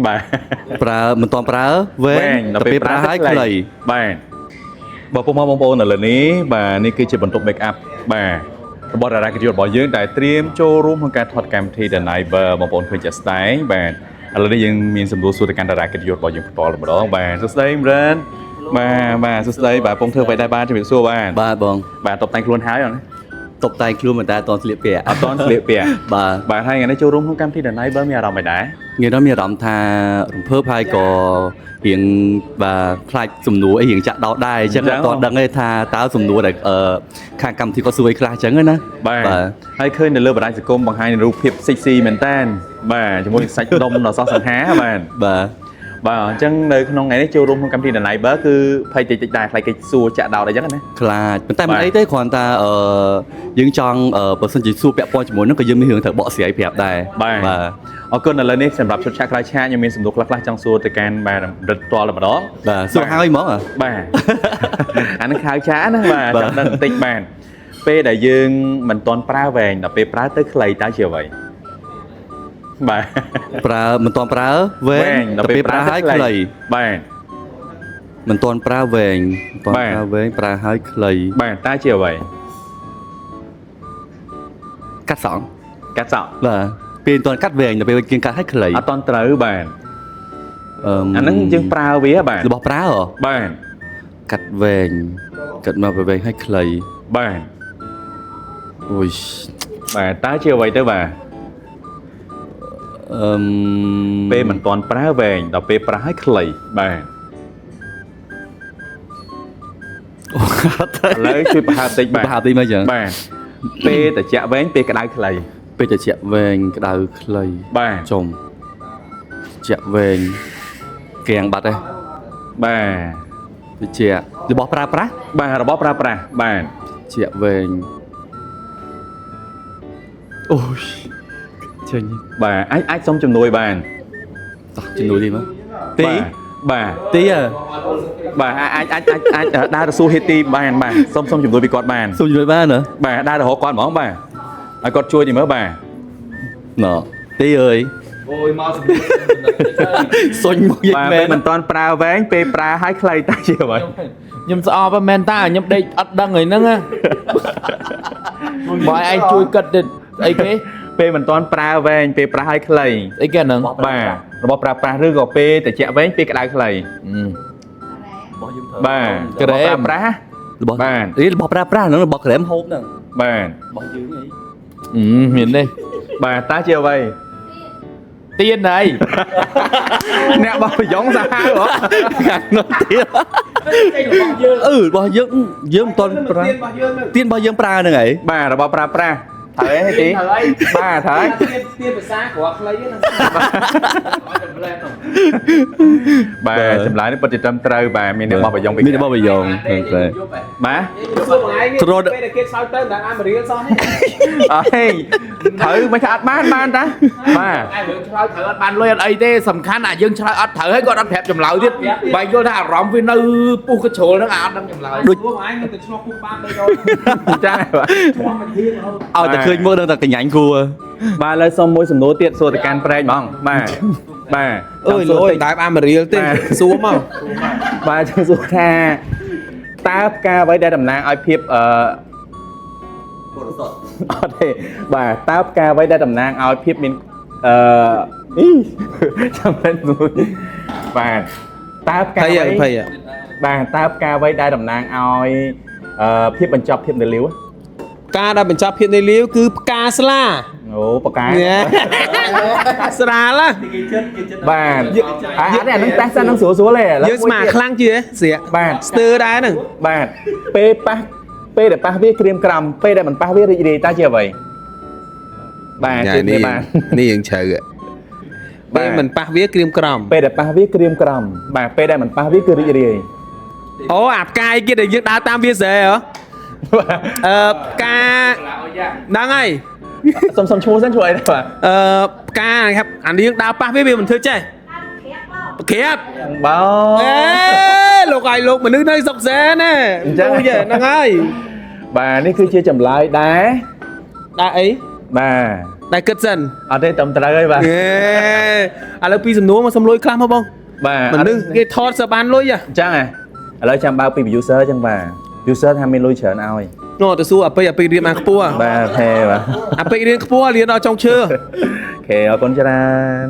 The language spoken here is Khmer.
បាទប្រើមិនតន់ប្រើវែងតែពេលប្រើហើយខ្លីបាទបងប្អូនបងប្អូនឥឡូវនេះបាទនេះគឺជាបន្ទប់ make up បាទរបស់តារាកិត្តិយសរបស់យើងដែលត្រៀមចូលរួមក្នុងការថតកម្មវិធី The Niver បងប្អូនឃើញជាក់ស្ដែងបាទឥឡូវនេះយើងមានសំណួរសួរទៅកាន់តារាកិត្តិយសរបស់យើងផ្ទាល់ម្ដងបាទសួស្ដីមរិនបាទសួស្ដីបាទពងធ្វើអ្វីដែរបាទជំរាបសួរបាទបងបាទតបតែងខ្លួនហើយអត់តបតែងខ្លួនមិនតែអត់ស្លៀកពាក់អត់ស្លៀកពាក់បាទបាទហើយថ្ងៃនេះចូលរួមក្នុងកម្មវិធី The Niver មានអារម្មណ៍មិនដែរងាយដល់មានអារម្មណ៍ថារំភើបហើយក៏រៀងបាទខ្លាចសំណួរអីរៀងចាក់ដោតដែរអញ្ចឹងអត់ដឹងទេថាតើសំណួរដែលខាងកម្មវិធីគាត់សួរអីខ្លះអញ្ចឹងណាបាទហើយឃើញនៅលើបណ្ដាញសង្គមបង្ហាញរូបភាពសិចស៊ីមែនតើបាទជាមួយសាច់ដុំដ៏សោះសង្ហាបាទអញ្ចឹងនៅក្នុងថ្ងៃនេះចូលរួមក្នុងកម្មវិធី The Niver គឺភ័យតិចដែរខ្លាចគេសួរចាក់ដោតអីចឹងណាខ្លាចប៉ុន្តែមិនអីទេគ្រាន់តែយើងចង់បើសិនជាសួរពាក់ព័ន្ធជាមួយនឹងក៏យើងមានរឿងត្រូវបកស្រាយប្រាប់ដែរបាទអរគុណឥឡូវនេះសម្រាប់ឈុតឆាកក្រោយឆាកខ្ញុំមានសំណួរខ្លះចង់សួរទៅកាន់បាទរិទ្ធផ្ទាល់តែម្ដងបាទសួរហើយហ្មងបាទអានឹងខៅឆាណាបាទចាំដឹងបន្តិចបាទពេលដែលយើងមិនទាន់ប្រើវែងដល់ពេលប្រើទៅខ្លីតើជាអ្វីបាទប្រើមិនទាន់ប្រើវែងដល់ពេលប្រើហើយខ្លីបាទមិនទាន់ប្រើវែងប្រើហើយខ្លីបាទតើជាអ្វីកាត់សក់បាទពេលមិនទាន់កាត់វែងដល់ពេលគេកាត់ហើយខ្លីអត់ទាន់ត្រូវបាទអាហ្នឹងយើងប្រើវាបាទរបស់ប្រើហ៎បាទកាត់វែងកាត់មកវែងហើយខ្លីបាទអូយបាទតើជាអ្វីទៅបាទពេលមិនទាន់ប្រើវែងដល់ពេលប្រើឲ្យខ្លីបាទឥឡូវជួយប្រហែលតិចបាទមកចឹងបាទពេលត្រជាក់វែងពេលក្តៅខ្លីពេលត្រជាក់វែងក្តៅខ្លីបាទចំត្រជាក់វែងកៀងបាត់ទេបាទត្រជាក់របស់ប្រើប្រាស់បាទរបស់ប្រើប្រាស់បាទត្រជាក់វែងអូយចេញបាទអាចសុំជំនួយបានតោះជំនួយទីមកទីបាទទីបាទអាចដើរទៅសួរហេតុទីបានសុំជំនួយពីគាត់បានសុំជំនួយបានហ៎បាទដើរទៅរកគាត់ហ្មងបាទឲ្យគាត់ជួយទីមើលបាទណ៎ទីអើយអូយមកសុញមកយ៉ាងមែនមិនតាន់ប្រើវែងពេលប្រើឲ្យខ្លីតើជាអ្វីខ្ញុំស្អប់មែនតាខ្ញុំដេកអត់ដឹងហើយហ្នឹងណាបើឯងជួយគិតទៅអីគេពេលមិនតាន់ប្រើវែងពេលប្រើឲ្យខ្លីអីគេហ្នឹងបាទរបស់ប្រើប្រាស់ឬក៏ពេលត្រជាក់វែងពេលក្តៅខ្លីរបស់យើងបាទក្រែមប្រើប្រាស់របស់បាទរបស់ប្រើប្រាស់ហ្នឹងរបស់ក្រែមហូបហ្នឹងបាទរបស់យើងអីមានទេបាទតើជាអ្វីទៀនហើយអ្នកបោះប្រយ៉ងសាហាវហ៎ខាងនោះទៀតរបស់យើងមិនទាន់ប្រើទៀនរបស់យើងប្រើហ្នឹងហើយបាទរបស់ប្រើប្រាស់ហើយទីបាទហើយទៀនភាសាគ្រាន់ខ្លីហ្នឹងបាទចម្លើយនេះពិតជាត្រឹមត្រូវបាទមានអ្នកបោះប្រយ៉ងមានអ្នកបោះប្រយ៉ងបាទសួរមួយឯងពេលដែលគេឆ្លើយទៅដល់អាមេរៀលសោះនេះអើយត្រូវមិនថាអត់បានតាបាទឯងរឿងឆ្លើយត្រូវអត់បានលុយអត់អីទេសំខាន់អាយើងឆ្លើយអត់ត្រូវហើយគាត់អត់ប្រាប់ចម្លើយទៀតបែរយល់ថាអារម្មណ៍វានៅពុះកជ្រុលហ្នឹងអត់ដឹងចម្លើយដូចឯងនឹងទៅឆ្លោះពុះបានទៅចាបាទឆ្លោះមួយធានឲ្យតែឃើញមើលនឹងតែកញ្ញាញ់គួរបាទឥឡូវសុំមួយសំណួរទៀតសួរទៅកាន់ប្រែកហ្មងបាទអើយលុយតែអាមេរៀលទេសួរមកបាទចង់សួរថាតើផ្កាអ្វីដែលតំណាងឲ្យភាពបរិសុទ្ធអត់ទេបាទតើផ្កាអ្វីដែលតំណាងឲ្យភាពមានចាំមិនមួយបាទតើផ្កាអ្វីបាទតើផ្កាអ្វីដែលតំណាងឲ្យភាពបញ្ចប់ភាពនៅលាវផ្កាដែលបញ្ចប់ភាពនៅលាវគឺផ្កាស្លាអូផ្កាស្រាលបាទអានេះតែសិននឹងស្រួលទេយើងស្មាខ្លាំងជាស្រាបាទស្ទើរដែរហ្នឹងបាទពេលដែលប៉ះវាក្រៀមក្រំពេលដែលមិនប៉ះវារីករាយតើជាអ្វីបាទជឿទេបាទនេះយើងជ្រៅពេលមិនប៉ះវាក្រៀមក្រំពេលដែលប៉ះវាក្រៀមក្រំបាទពេលដែលមិនប៉ះវាគឺរីករាយអូអាផ្កាយគេដែលយើងដើរតាមវាស្រែហ៎ផ្កាហ្នឹងហើយសុំឈ្មោះសិនជួយអីបាទផ្កាครับអានេះយើងដើរប៉ះវាមិនធ្វើចេះក្រាបបងអេលោកឲ្យលោកមនុស្សនៅសុកសែនណាអញ្ចឹងហ្នឹងហើយបាទនេះគឺជាចម្លើយដែរអី បាទ តែគិតសិន អត់ទេតំត្រូវហើយបាទ ហេឥឡូវពីសំណួរមកសុំលុយខ្លះមកបង បាទ មនុស្សគេថតសើបានលុយ អញ្ចឹងឥឡូវចាំបើកពី user អញ្ចឹងបាទ user ថាមានលុយច្រើនឲ្យ នោះទៅសួរអាពេករៀនបានខ្ពស់ បាទហេបាទ អាពេករៀនខ្ពស់រៀនដល់ចុងឈើ អូខេអរគុណច្រើន